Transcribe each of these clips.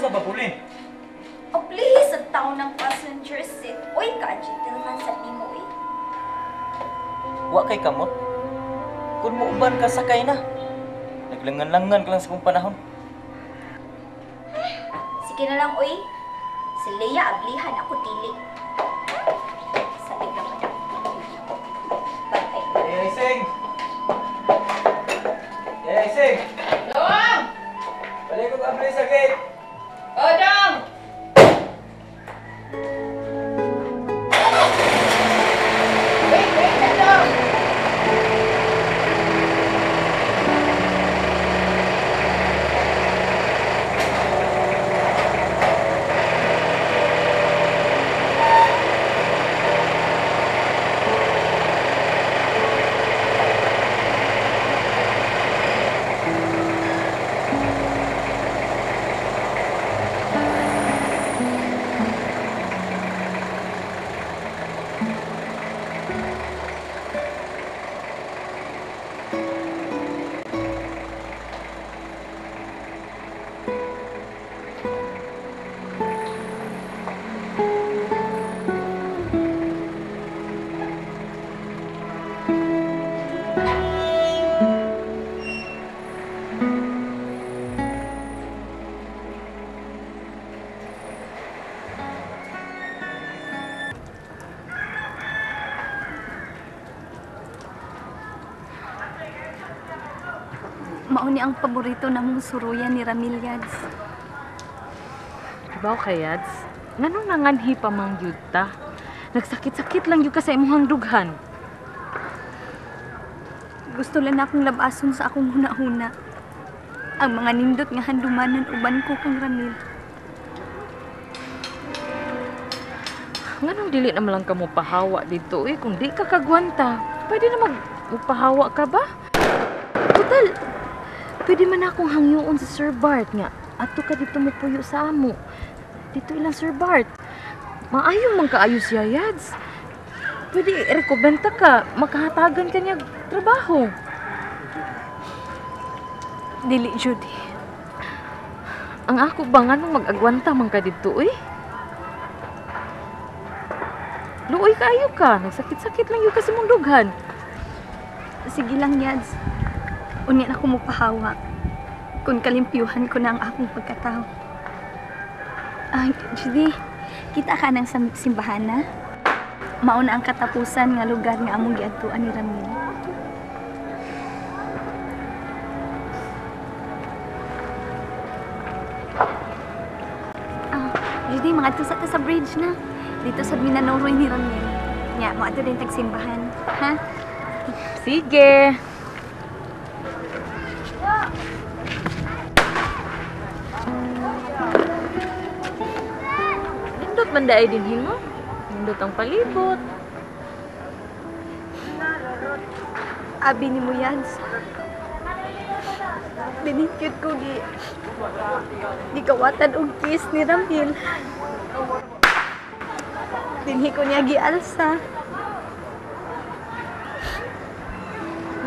sa babulin. Oh, please, ang tao ng passenger seat. Uy, ka-gentle man sa nimo, eh. Wa kay kamot. Kung muuban ka sakay na. Naglangan-langan ka lang sa kong panahon. Sige na lang, uy. Si Leia, ablihan ako dili. Sabi naman na. Bantay. Hey, Sing! Hey, Sing! Dong! Balik ko abli sa gate! Oh, Dong! Wait na, Dong! Mauni ang paborito namong suruyan ni Ramil, Yads. Baw kayads, nganong nanganhi pa mang yun ta? Nagsakit-sakit lang yun ka sa imuhang dughan. Gusto lang akong labason sa akong huna-huna. Ang mga nindot nga handumanan uban ko kang Ramil. Nganong dili naman lang ka mo pahawa dito eh, kung di ka kagwanta. Pwede na magpahawa ka ba? Total, pwede man akong hangyoon sa Sir Bart nga. Ato ka dito mo puyo sa amo. Dito ilang Sir Bart. Maayo man kaayo siya, Yads. Pwede i-rekomenda ka, makahatagan ka niya trabaho. Dili, Judy. Ang ako ba nga nung mag-agwanta man ka dito eh? Luoy kaayo ka, nagsakit-sakit lang yung kasi mong dughan. Sige lang, Yads. Unya na ako magpahawa. Kung kalimpyuhan ko na ang akong pagkatao. Ay, Judy, kita ka ng simbahan na? Mauna ang katapusan nga lugar nga among giadtuan ni Ramil. Judy, mga tusa ta sa bridge na. Dito sa Minanoroy ni Ramil. Nga, mo ato din tagsimbahan. Ha? Sige. Nindot man daay din hingo. Nindot ang palibot. Abi ni mo yan. Binikit ko di kawatan og kiss ni Ramil. Dinhi ko niya gialsa.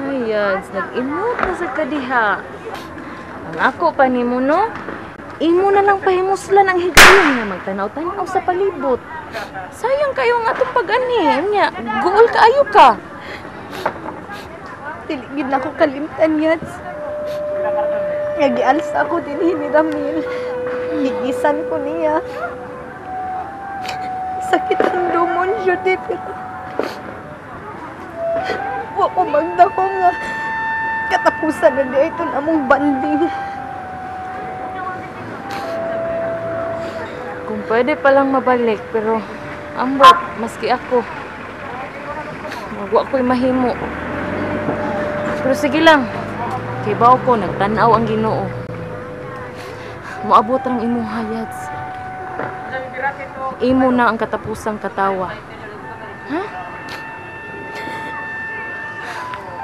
Ay, Yads, nag-inot na sa kadiha. Ang ako pa ni mo, no? Imo na lang pahimuslan ang higayong nga magtanaw-tanaw sa palibot. Sayang kayo nga itong pag-ani. Nya, guol kaayo ka. Tiligid na ko kalimtan, Yads. Nga gialsa ko dinhi ni Ramil. Gigisan ko niya. Sakit ang dumon, Judy, pero wa ko magda ko nga katapusan na di ito namong banding. Kung pwede palang mabalik, pero ambot, maski ako. Magwa ko'y mahimo. Pero sige lang, kay baw ko, nagtanaw ang Ginoo. Moabot ang imuha, Yads. Imo na ang katapusang katawa. Ha?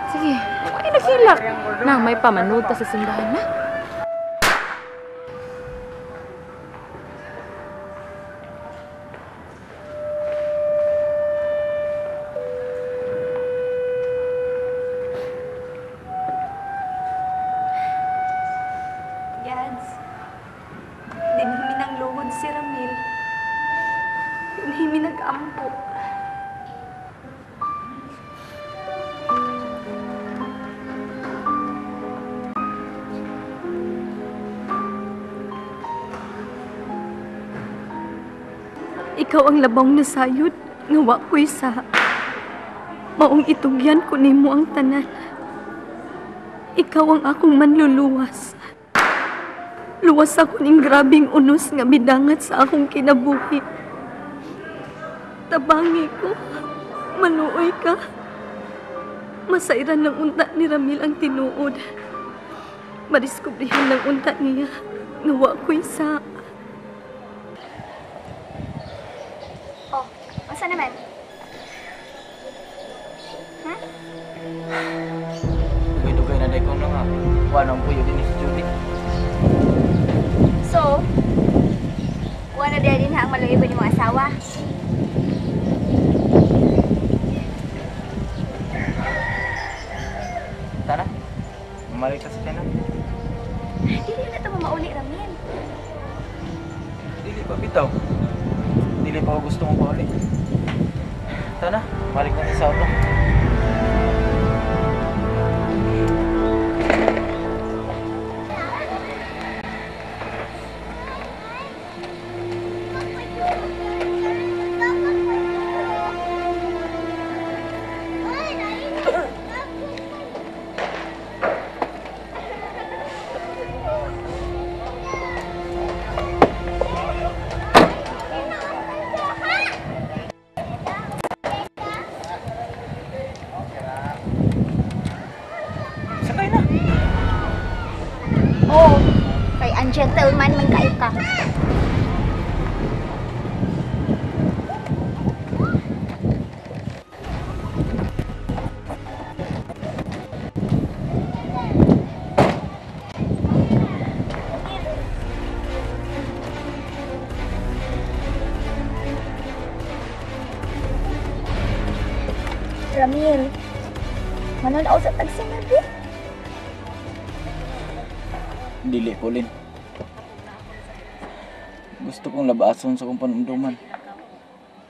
Sige, ay naghilak. Na, may pamanood ta sa simbahan na. Yads, dinhi kampo. Ikaw ang labang nasayod nga wa ko'y sa maong itugyan ko nimo ang tanan. Ikaw ang akong manluluwas. Luwas ako ning grabing unos nga bidangat sa akong kinabuhi. Tabangi ko, maluoy ka. Masairan ng unta ni Ramil ang tinuod. Madiskubrihan ng unta niya nga wa ko'y sa. Oh, asa naman? Ha? Dugay-dugay na day ko na nga. Wala nang puyo din si Judy. So, wala na din ha ang maluoy ba ni mga asawa? Tara, mamalik ka sa tanan. Dili na ito mauli, Ramil. Dili pa bitaw. Dili pa ako gusto mong pauli. Tara, balik natin sa auto. Sakay na. Oh, kay ang gentleman man kayo ka. Ramil, manood sa tagsinabi. Dili, Pauline. Gusto kong labason sa kong panumduman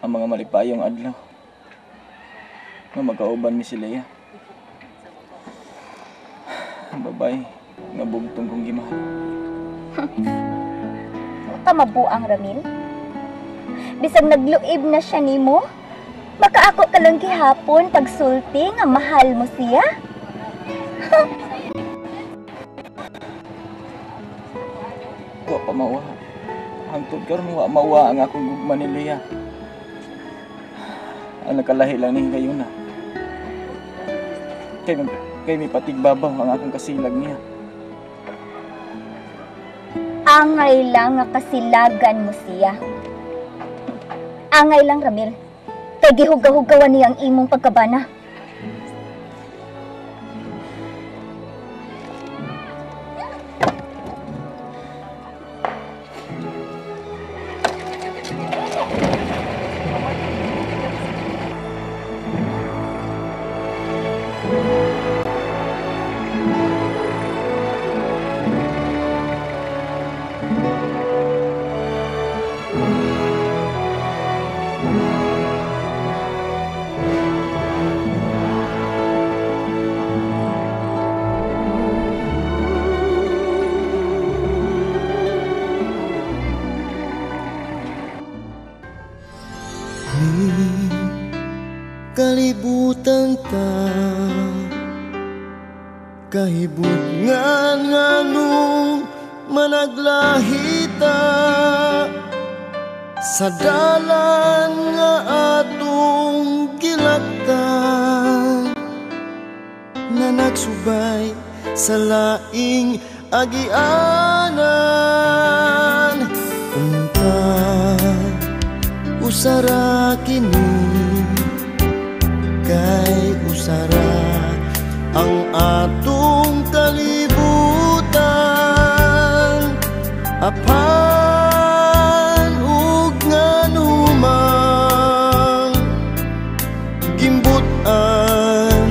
ang mga malipayong adlaw nga magkauban mi si Leia. Ang babae nga bugtong kong gimahal. Huwag ka mabuang, Ramil. Bisag nagluib na siya nimo, baka ako ka lang gihapon pagsulti nga mahal mo siya. Wa pa mawa. Hangtod karon wa mawa ang akong gugma ni Leia. Ang nakalahi lang ni kayo na. Kay may patigbabaw ang akong kasilag niya. Angay lang nga kasilagan mo siya. Angay lang, Ramil. Kay gihugaw-hugawan niya ang imong pagkabana. Kalibutan ta kahibut nganong managlahita sa dalan nga atong gilaktan na nagsubay sa laing agianan. Unta usara kini kay usara ang atong kalibutan. Apan ug nganumang gimbutan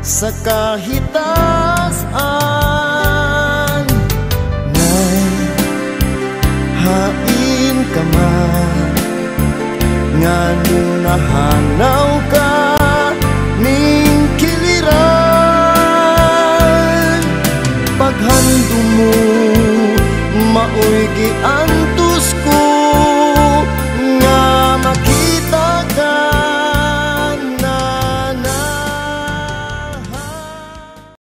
sa kahitasan, nay hain ka man nganu gian